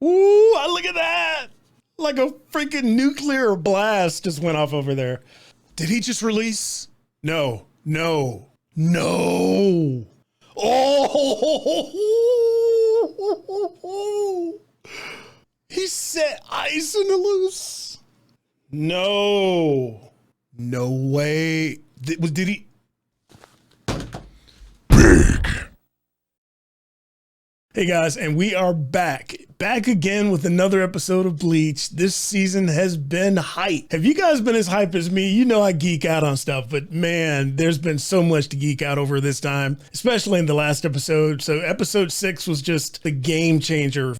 Ooh, look at that. Like a freaking nuclear blast just went off over there. Did he just release? No, no, no. Oh, he set ice in the loose. No, no way. Did he? Hey guys, and we are back again with another episode of Bleach. This season has been hype. Have you guys been as hype as me? You know I geek out on stuff, but man, there's been so much to geek out over this time, especially in the last episode. So episode 6 was just the game changer.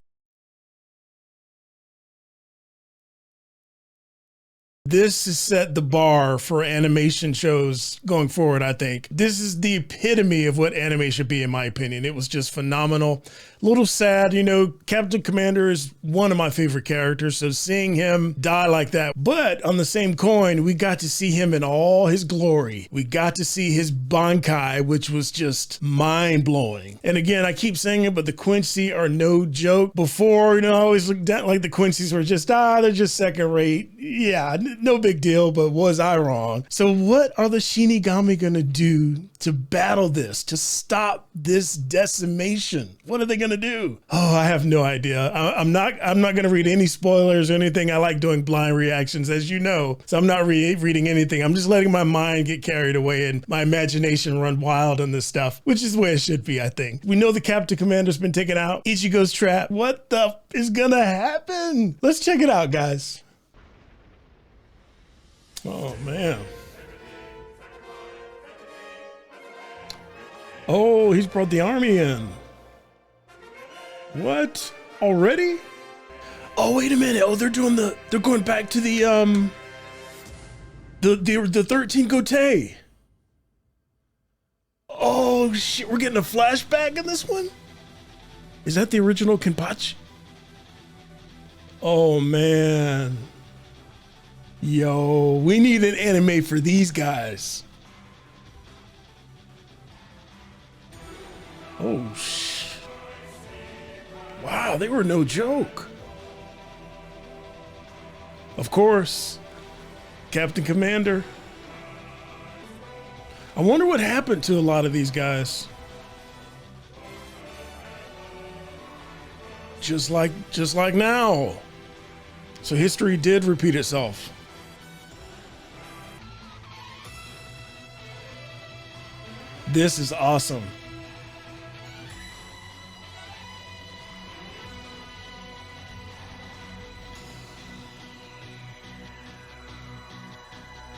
This has set the bar for animation shows going forward, I think. This is the epitome of what anime should be, in my opinion. It was just phenomenal. A little sad, you know, Captain Commander is one of my favorite characters, so seeing him die like that. But on the same coin, we got to see him in all his glory. We got to see his Bankai, which was just mind-blowing. And again, I keep saying it, but the Quincy are no joke. Before, you know, I always looked at like the Quincy's were just, they're just second rate. Yeah, no big deal, but was I wrong? So what are the Shinigami gonna do to battle this, to stop this decimation? What are they gonna do? Oh, I have no idea. I'm not gonna read any spoilers or anything. I like doing blind reactions, as you know, so I'm not reading anything. I'm just letting my mind get carried away and my imagination run wild on this stuff, which is the way it should be, I think. We know the Captain Commander's been taken out. Ichigo's trapped. What the is gonna happen? Let's check it out, guys. Oh, man. Oh, he's brought the army in. What? Already? Oh, wait a minute. Oh, they're going back to the 13 Gotei. Oh, shit. We're getting a flashback in this one? Is that the original Kenpachi? Oh, man. Yo, we need an anime for these guys. Oh, wow, they were no joke. Of course, Captain Commander. I wonder what happened to a lot of these guys. Just like now. So history did repeat itself. This is awesome.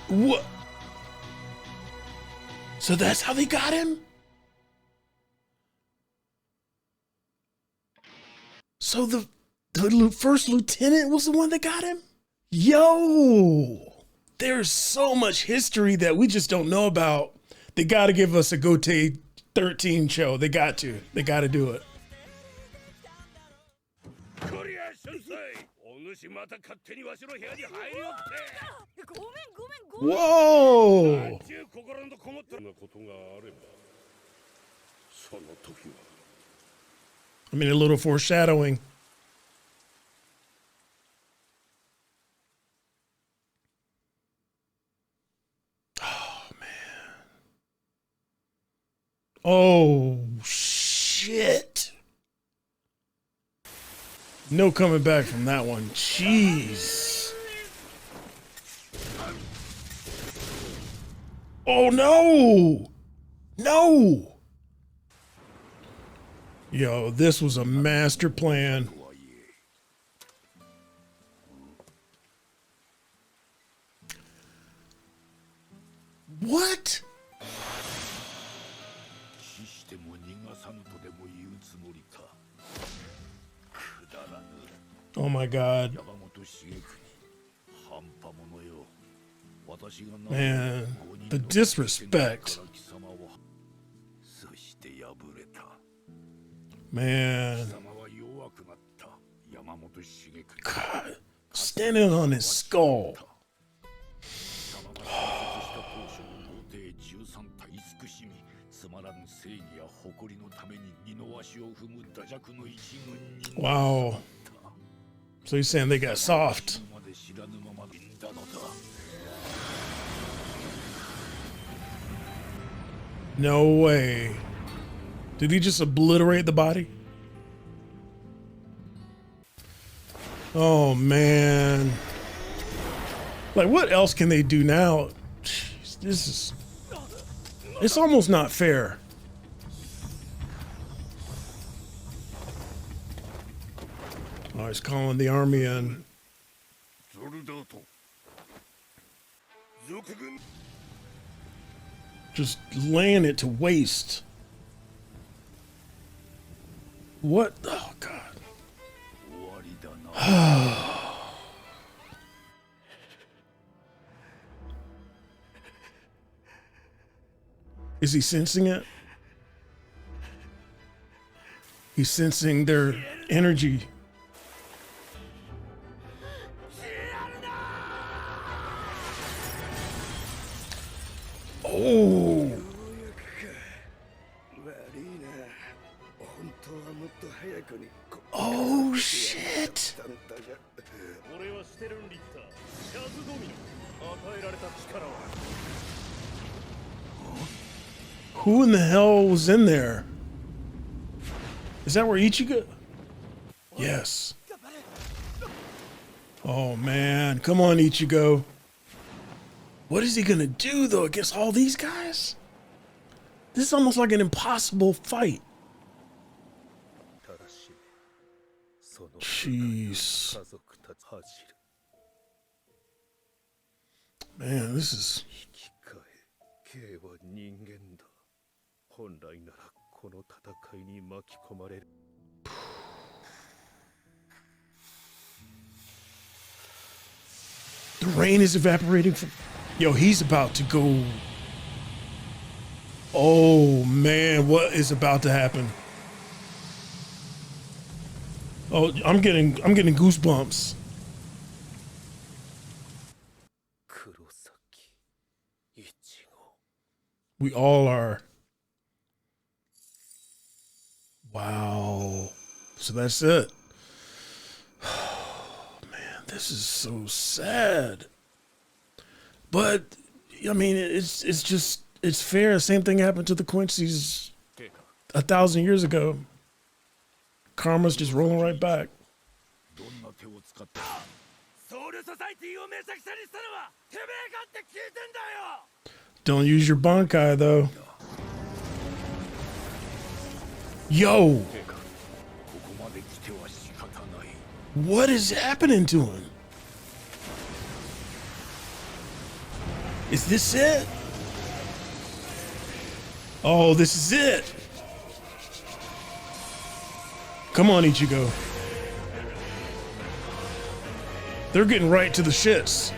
What? So that's how they got him? So the first lieutenant was the one that got him? Yo! There's so much history that we just don't know about. They got to give us a Gotei 13 show. They got to do it. Whoa! I mean, a little foreshadowing. Oh, shit. No coming back from that one. Jeez. Oh, no. No. Yo, this was a master plan. What? Oh my God. Man, the disrespect. Man. God, standing on his skull. Wow. So he's saying they got soft. No way. Did he just obliterate the body? Oh man. Like, what else can they do now? Jeez, this is... It's almost not fair. Oh, he's calling the army in. Just laying it to waste. What? Oh, God. Is he sensing it? He's sensing their energy. Oh. Oh, shit. Who in the hell was in there? Is that where Ichigo? Yes. Oh man, come on Ichigo. What is he gonna do though against all these guys? This is almost like an impossible fight. Jeez. Man, this is... The rain is evaporating from... Yo, he's about to go... Oh, man, what is about to happen? Oh, I'm getting goosebumps. We all are. Wow. So that's it. Oh, man, this is so sad. But I mean, it's fair. Same thing happened to the Quincy's 1,000 years ago. Karma's just rolling right back. Don't use your Bankai though. Yo! What is happening to him? Is this it? Oh, this is it. Come on, Ichigo. They're getting right to the shits.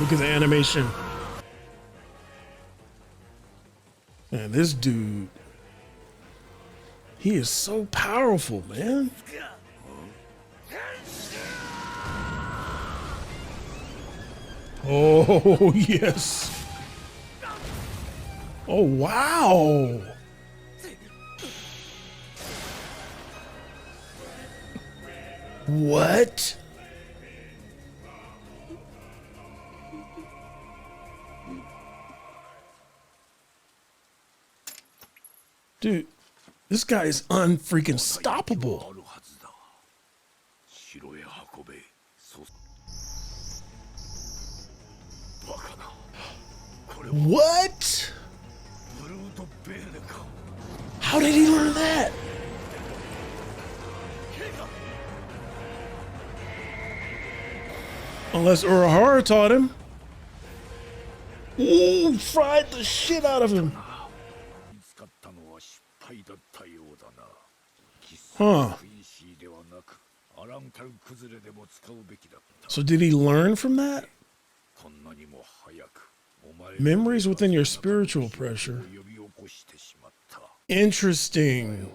Look at the animation. Man, this dude, he is so powerful, man. Oh, yes. Oh, wow. What? Dude, this guy is unfreaking stoppable. What? How did he learn that? Unless Urahara taught him. Ooh, fried the shit out of him. Huh. So did he learn from that? Memories within your spiritual pressure. Interesting.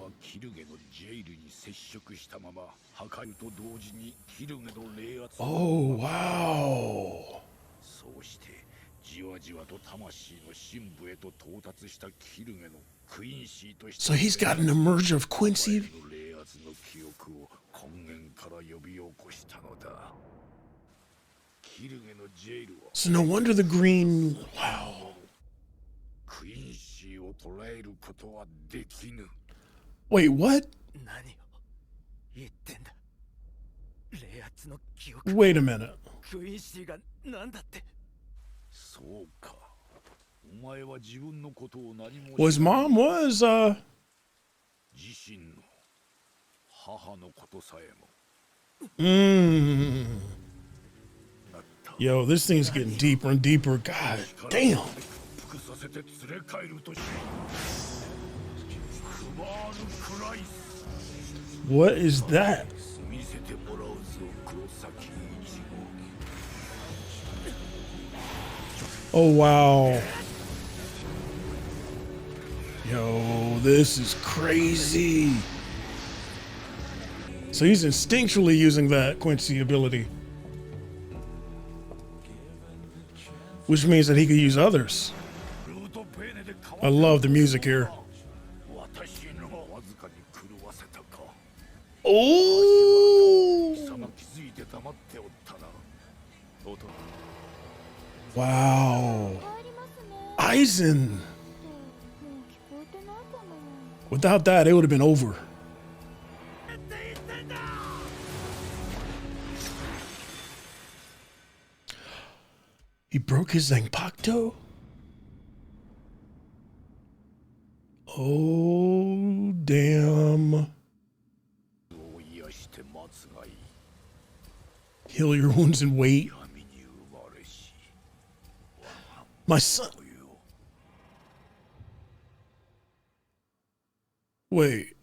Oh, wow. So he's got an emerge of Quincy. So no wonder the green. Wow. Wait, what? Wait a minute. Well, his mom was, Yo, this thing's getting deeper and deeper. God damn. What is that? Oh, wow. Yo, this is crazy. So he's instinctually using that Quincy ability, which means that he could use others. I love the music here. Oh! Wow. Aizen. Without that, it would have been over. He broke his Zanpakuto? Oh, damn. Heal your wounds and wait. My son. Wait.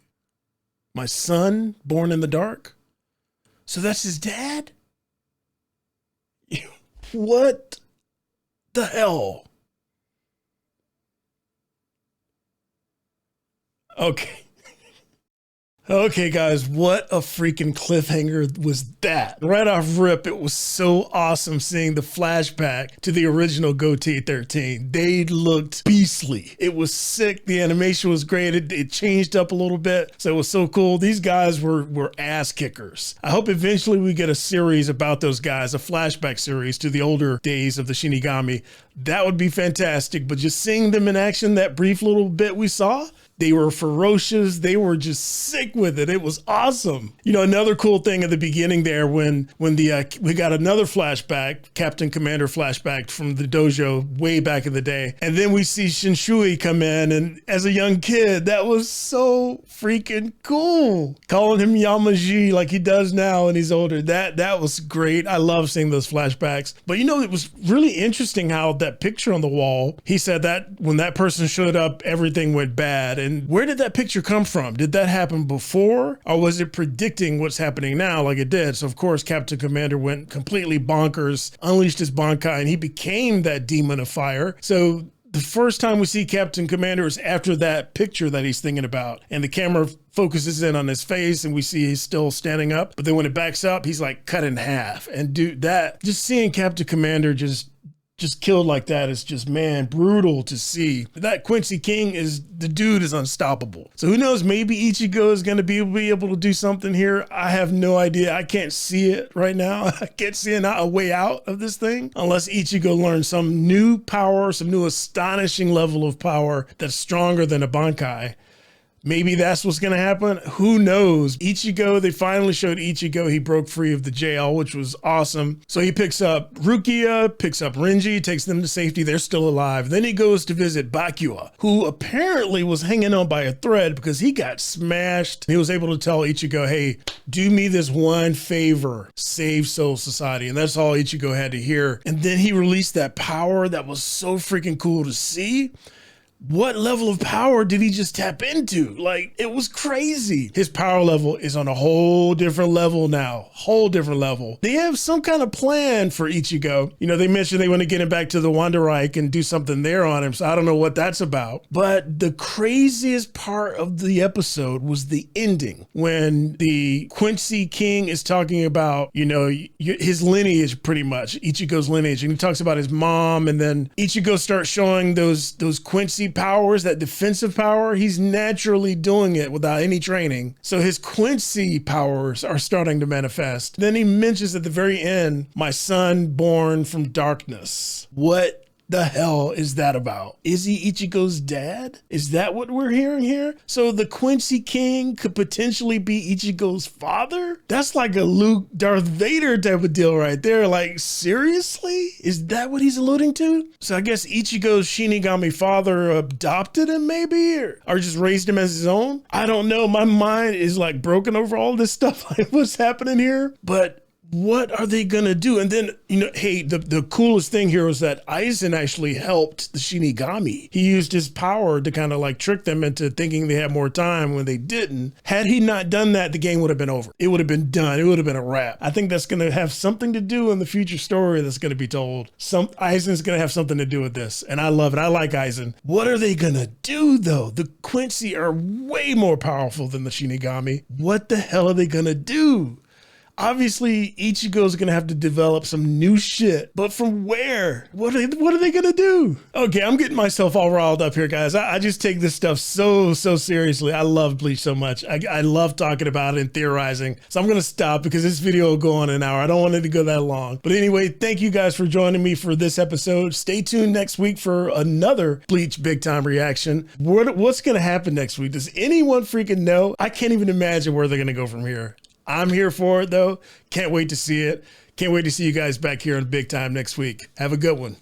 My son born in the dark? So that's his dad? What the hell? Okay. Okay, guys, what a freaking cliffhanger was that? Right off rip, it was so awesome seeing the flashback to the original Goatee 13. They looked beastly. It was sick. The animation was great. It changed up a little bit, so it was so cool. These guys were ass kickers. I hope eventually we get a series about those guys, a flashback series to the older days of the Shinigami. That would be fantastic, but just seeing them in action, that brief little bit we saw, they were ferocious. They were just sick with it. It was awesome. You know, another cool thing at the beginning there when we got another flashback, Captain Commander flashback from the dojo way back in the day. And then we see Shinshui come in, and as a young kid, that was so freaking cool. Calling him Yamaji like he does now and he's older. That was great. I love seeing those flashbacks. But you know, it was really interesting how that picture on the wall, he said that when that person showed up, everything went bad. And where did that picture come from? Did that happen before, or was it predicting what's happening now like it did? So of course, Captain Commander went completely bonkers, unleashed his Bankai, and he became that demon of fire. So the first time we see Captain Commander is after that picture that he's thinking about, and the camera focuses in on his face and we see he's still standing up. But then when it backs up, he's like cut in half. And dude, that just seeing Captain Commander just killed like that is just, man, brutal to see. That Quincy King the dude is unstoppable. So who knows, maybe Ichigo is going to be able to do something here. I have no idea. I can't see it right now. I can't see a way out of this thing unless Ichigo learns some new power, some new astonishing level of power that's stronger than a Bankai. Maybe that's what's going to happen. Who knows? Ichigo, they finally showed Ichigo. He broke free of the jail, which was awesome. So he picks up Rukia, picks up Renji, takes them to safety. They're still alive. Then he goes to visit Bakua, who apparently was hanging on by a thread because he got smashed. He was able to tell Ichigo, hey, do me this one favor, save Soul Society. And that's all Ichigo had to hear. And then he released that power that was so freaking cool to see. what level of power did he just tap into? Like, it was crazy. His power level is on a whole different level now, whole different level. They have some kind of plan for Ichigo. You know, they mentioned they want to get him back to the Wanderreich and do something there on him. So I don't know what that's about. But the craziest part of the episode was the ending when the Quincy King is talking about, you know, his lineage, pretty much, Ichigo's lineage. And he talks about his mom, and then Ichigo starts showing those Quincy powers, that defensive power. He's naturally doing it without any training. So his Quincy powers are starting to manifest. Then he mentions at the very end, my son born from darkness. What the hell is that about? Is he Ichigo's dad? Is that what we're hearing here? So the Quincy King could potentially be Ichigo's father? That's like a Luke Darth Vader type of deal right there. Like, seriously? Is that what he's alluding to? So I guess Ichigo's Shinigami father adopted him maybe, or just raised him as his own? I don't know. My mind is like broken over all this stuff. Like, what's happening here? But what are they gonna do? And then, you know, hey, the coolest thing here was that Aizen actually helped the Shinigami. He used his power to kind of like trick them into thinking they had more time when they didn't. Had he not done that, the game would have been over. It would have been done. It would have been a wrap. I think that's gonna have something to do in the future story that's gonna be told. Aizen's gonna have something to do with this, and I love it. I like Aizen. What are they gonna do though? The Quincy are way more powerful than the Shinigami. What the hell are they gonna do? Obviously, Ichigo's gonna have to develop some new shit, but from where? What are they gonna do? Okay, I'm getting myself all riled up here, guys. I just take this stuff so seriously. I love Bleach so much. I love talking about it and theorizing. So I'm gonna stop because this video will go on an hour. I don't want it to go that long. But anyway, thank you guys for joining me for this episode. Stay tuned next week for another Bleach Big Time reaction. What's gonna happen next week? Does anyone freaking know? I can't even imagine where they're gonna go from here. I'm here for it though. Can't wait to see it. Can't wait to see you guys back here on Big Time next week. Have a good one.